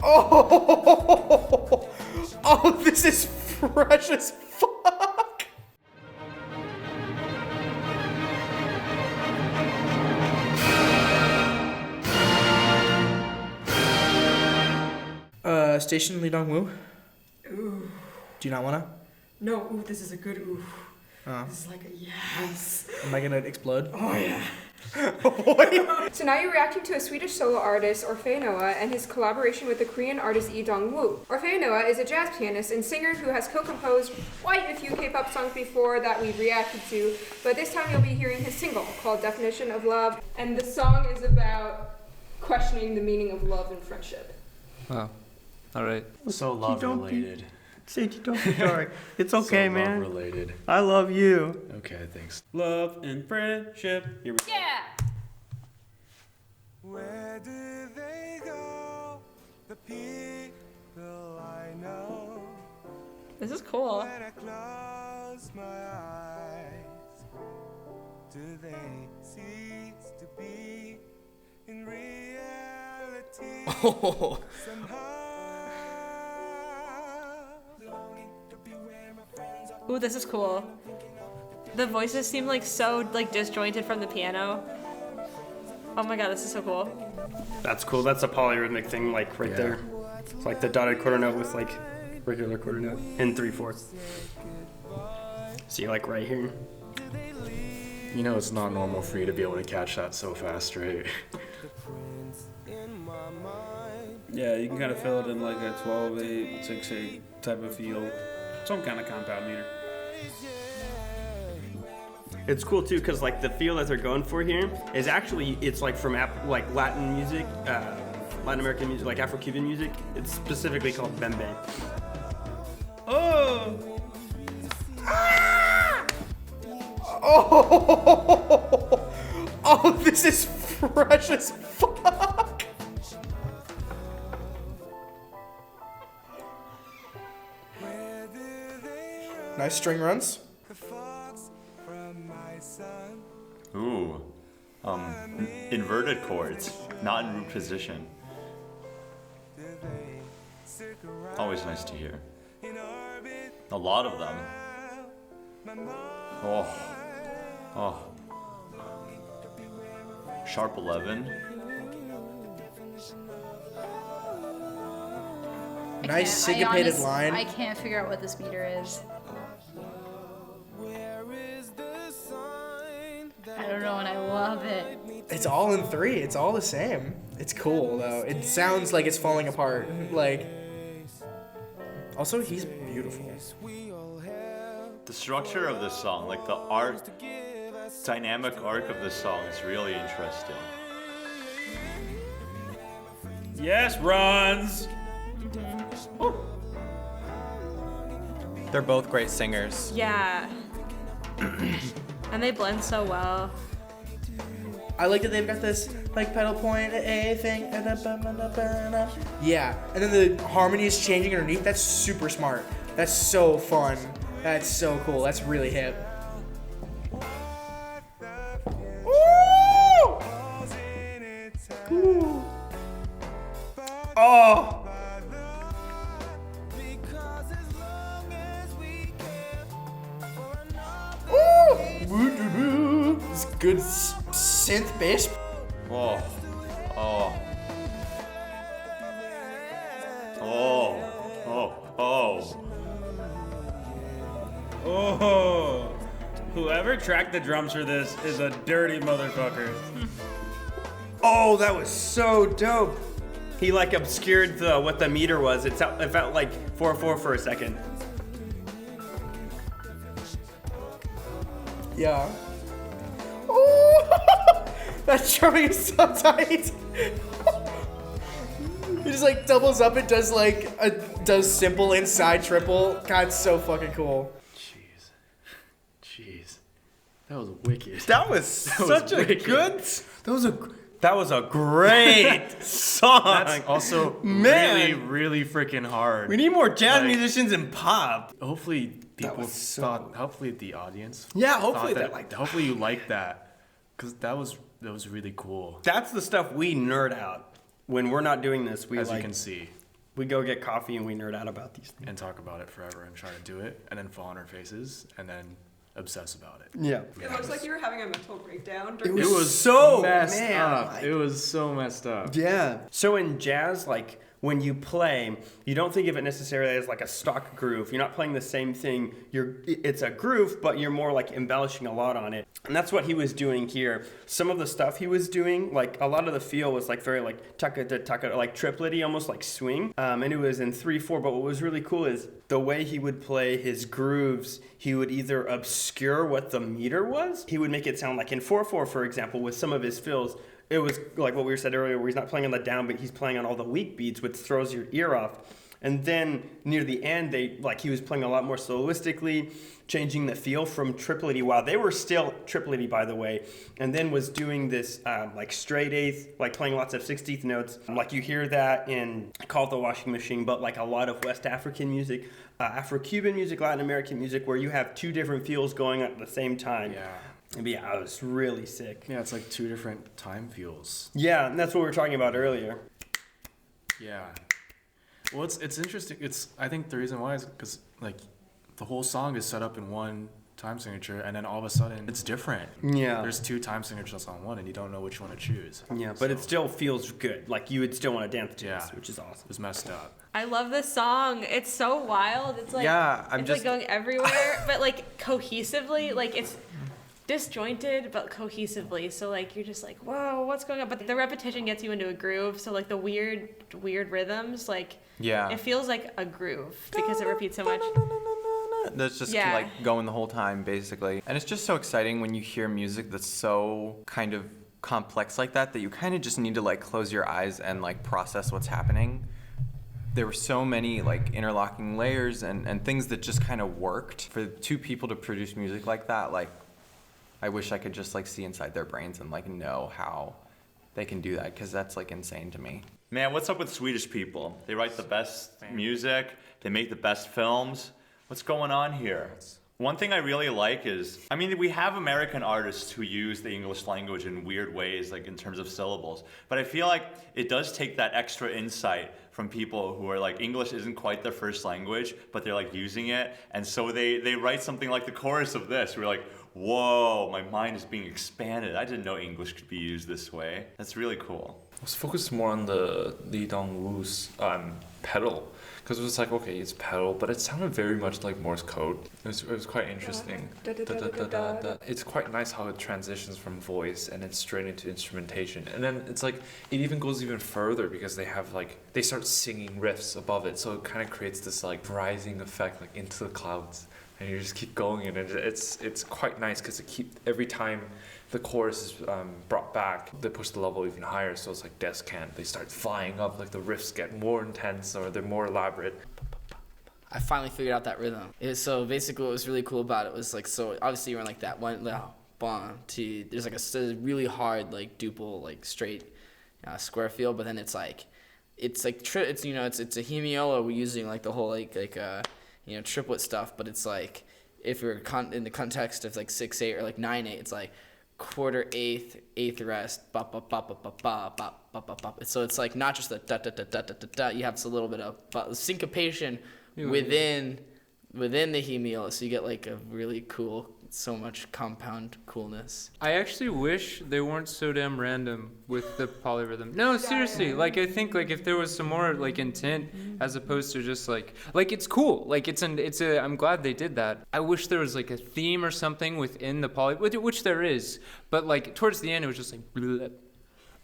Oh, oh, this is fresh as fuck. Station Lee Dong-woo. Ooh. Do you not wanna? No, ooh, this is a good ooh. Oh. This is like a yes. Am I gonna explode? Oh yeah. So now you're reacting to a Swedish solo artist, Orphée, and his collaboration with the Korean artist Lee Dong-woo. Orphée is a jazz pianist and singer who has co-composed quite a few K-pop songs before that we've reacted to, but this time you'll be hearing his single called Definition of Love, and the song is about questioning the meaning of love and friendship. Wow. All right. So love related. Seiji, don't be dark. It's okay, So man. love related. I love you. Okay, thanks. Love and friendship. Here we go. Yeah! Where do they go? The people I know. This is cool. When I close my eyes, do they cease to be in reality? Oh. Ooh, this is cool. The voices seem like so disjointed from the piano. Oh my god, this is so cool. That's cool. That's a polyrhythmic thing, like right there. It's like the dotted quarter note with like regular quarter note in 3/4. See, like right here. You know it's not normal for you to be able to catch that so fast, right? Yeah, you can kind of feel it in like a 12/8, 6/8 type of feel. Some kind of compound meter. It's cool too, cause like the feel that they're going for here is actually it's like from like Latin music, Latin American music, like Afro-Cuban music. It's specifically called bembe. Oh! Ah! Oh! Oh, this is fresh as fuck. Nice string runs. Ooh, inverted chords, not in root position. Always nice to hear. A lot of them. Oh. Sharp 11. Nice syncopated line. I can't figure out what this meter is. I don't know, and I love it. It's all in 3. It's all the same. It's cool though. It sounds like it's falling apart. Like. Also, he's beautiful. The structure of this song, like the dynamic arc of this song is really interesting. Yes, runs. They're both great singers. Yeah. And they blend so well. I like that they've got this like pedal point A thing. Yeah, and then the harmony is changing underneath. That's super smart. That's so fun. That's so cool. That's really hip. Ooh! Ooh. Oh! Ooh! It's good synth bass. Oh. Whoever tracked the drums for this is a dirty motherfucker. Oh, that was so dope. He like obscured what the meter was. It felt like 4/4 for a second. Yeah. Ooh! That drumming is so tight. He just like doubles up and does does simple inside triple. God, it's so fucking cool. Jeez. That was wicked. That was such a wicked. good. That was a great song. That's also really freaking hard. We need more jazz musicians in pop. Hopefully people thought. Hopefully the audience. Yeah, hopefully thought they like that. Hopefully you like that, because that was really cool. That's the stuff we nerd out. When we're not doing this, As you can see. We go get coffee and we nerd out about these things. And talk about it forever and try to do it, and then fall on our faces, and then obsess about it. Yeah. It looks like you were having a mental breakdown. It was so messed up. It was so messed up. Yeah. So in jazz, like when you play, you don't think of it necessarily as like a stock groove. You're not playing the same thing. It's a groove, but you're more like embellishing a lot on it. And that's what he was doing here. Some of the stuff he was doing, like a lot of the feel was like very like tucka, like triplety, almost like swing. And it was in 3/4. But what was really cool is the way he would play his grooves. He would either obscure what the meter was. He would make it sound like in 4/4, for example, with some of his fills. It was like what we said earlier, where he's not playing on the downbeat, he's playing on all the weak beats, which throws your ear off. And then near the end, he was playing a lot more soloistically, changing the feel from triplety, while they were still triplety, by the way, and then was doing this like straight eighth, like playing lots of 16th notes. Like you hear that in Call It the Washing Machine, but like a lot of West African music, Afro-Cuban music, Latin American music, where you have two different feels going on at the same time. Yeah. Yeah, it was really sick. Yeah, it's like two different time feels. Yeah, and that's what we were talking about earlier. Yeah. Well, it's interesting. I think the reason why is because like the whole song is set up in one time signature, and then all of a sudden it's different. Yeah. There's two time signatures on one, and you don't know which one to choose. Yeah, but it still feels good. Like you would still want to dance to this, which is awesome. It was messed up. I love this song. It's so wild. It's like I'm it's like going everywhere, but like cohesively. Like it's disjointed but cohesively. So like you're just like, whoa, what's going on? But the repetition gets you into a groove. So like the weird rhythms, like it feels like a groove because it repeats so much. That's just like going the whole time, basically. And it's just so exciting when you hear music that's so kind of complex like that you kind of just need to like close your eyes and like process what's happening. There were so many like interlocking layers and things that just kind of worked. For two people to produce music like that, like I wish I could just like see inside their brains and like know how they can do that, because that's like insane to me. Man, what's up with Swedish people? They write the best music, they make the best films. What's going on here? One thing I really like is, I mean, we have American artists who use the English language in weird ways, like in terms of syllables, but I feel like it does take that extra insight from people who are like, English isn't quite their first language, but they're like using it, and so they write something like the chorus of this. We're like, whoa, my mind is being expanded. I didn't know English could be used this way. That's really cool. I was focused more on the Lee Dong-woo's pedal, because it was like, okay, it's pedal, but it sounded very much like Morse code. It was quite interesting. It's quite nice how it transitions from voice and then straight into instrumentation. And then it's like, it even goes even further because they start singing riffs above it. So it kind of creates this like rising effect like into the clouds. And you just keep going, and it's quite nice because every time the chorus is brought back, they push the level even higher. So it's like descant. They start flying up, like the riffs get more intense or they're more elaborate. I finally figured out that rhythm. So basically, what was really cool about it was like, so obviously you're in like that one, two. There's like a really hard like duple like straight square feel, but then it's a hemiola. We're using like the whole triplet stuff, but it's like if you're in the context of like 6/8 or like 9/8, it's like quarter eighth rest, ba ba ba ba ba ba ba ba ba ba. So it's like not just the da da da da da da da. You have a little bit of syncopation within the hemiola, so you get like a really cool, so much compound coolness. I actually wish they weren't so damn random with the polyrhythm. No, seriously, like I think like if there was some more like intent as opposed to just like it's cool. Like I'm glad they did that. I wish there was like a theme or something within the poly, which there is, but like towards the end it was just like bleh,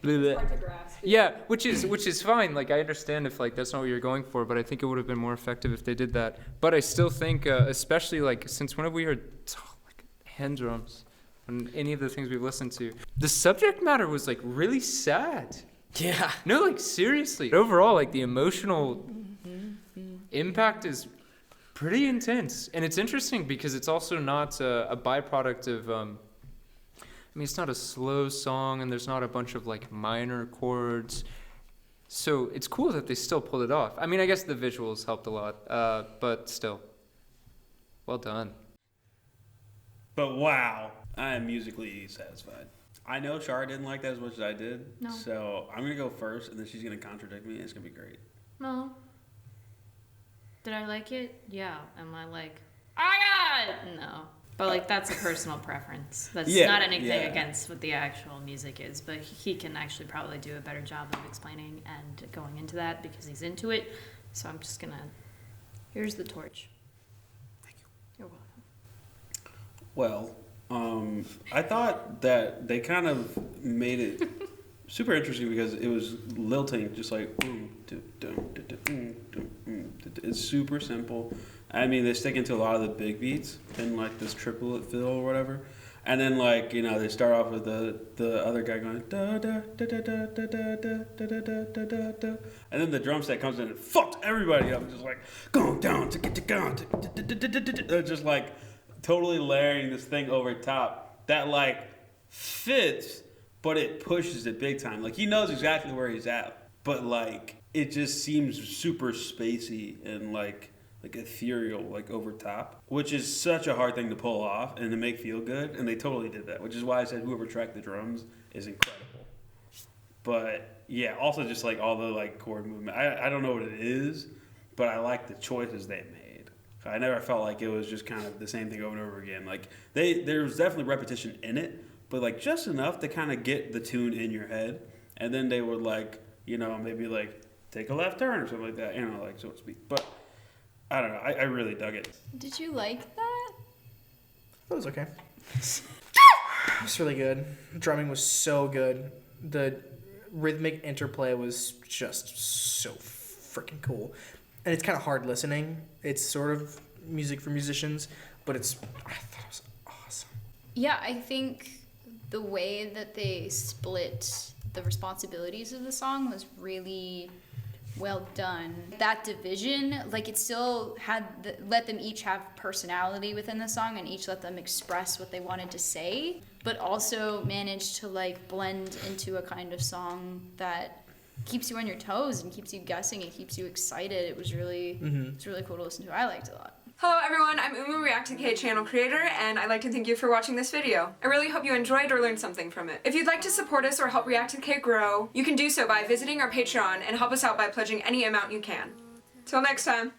bleh. Hard to grasp. Yeah, which is fine. Like I understand if like that's not what you're going for, but I think it would have been more effective if they did that. But I still think, especially like since when have we heard hand drums on any of the things we've listened to? The subject matter was like really sad. Yeah. No, like seriously. Overall, like the emotional impact is pretty intense, and it's interesting because it's also not a byproduct of. I mean, it's not a slow song, and there's not a bunch of like minor chords. So it's cool that they still pulled it off. I mean, I guess the visuals helped a lot, but still, well done. But wow, I am musically satisfied. I know Char didn't like that as much as I did, No. so I'm gonna go first, and then she's gonna contradict me, and it's gonna be great. No. Did I like it? Yeah. Am I like, oh my god? No. But like that's a personal preference. That's not anything against what the actual music is, but he can actually probably do a better job of explaining and going into that because he's into it. So I'm just gonna, here's the torch. Thank you. You're welcome. Well, I thought that they kind of made it super interesting because it was lilting, just like it's super simple. I mean, they stick into a lot of the big beats in like this triplet fill or whatever, and then like they start off with the other guy going da da da da da da da da da da da da, and then the drum set comes in and fucks everybody up, just like going down to get to go, just like totally layering this thing over top that like fits, but it pushes it big time. Like he knows exactly where he's at, but like it just seems super spacey and like ethereal, like over top, which is such a hard thing to pull off and to make feel good, and they totally did that, which is why I said whoever tracked the drums is incredible. But yeah, also just like all the like chord movement, I don't know what it is, but I like the choices they made. I never felt like it was just kind of the same thing over and over again. Like there's definitely repetition in it, but like just enough to kind of get the tune in your head, and then they would like maybe like take a left turn or something like that, like so to speak. But I don't know. I really dug it. Did you like that? That was okay. It was really good. Drumming was so good. The rhythmic interplay was just so freaking cool. And it's kind of hard listening. It's sort of music for musicians, but I thought it was awesome. Yeah, I think the way that they split the responsibilities of the song was really well done. That division, like it still had let them each have personality within the song and each let them express what they wanted to say, but also managed to like blend into a kind of song that keeps you on your toes and keeps you guessing and keeps you excited. It was really it's really cool to listen to. I liked it a lot. Hello everyone, I'm Umu React to K channel creator, and I'd like to thank you for watching this video. I really hope you enjoyed or learned something from it. If you'd like to support us or help React to K grow, you can do so by visiting our Patreon and help us out by pledging any amount you can. Till next time.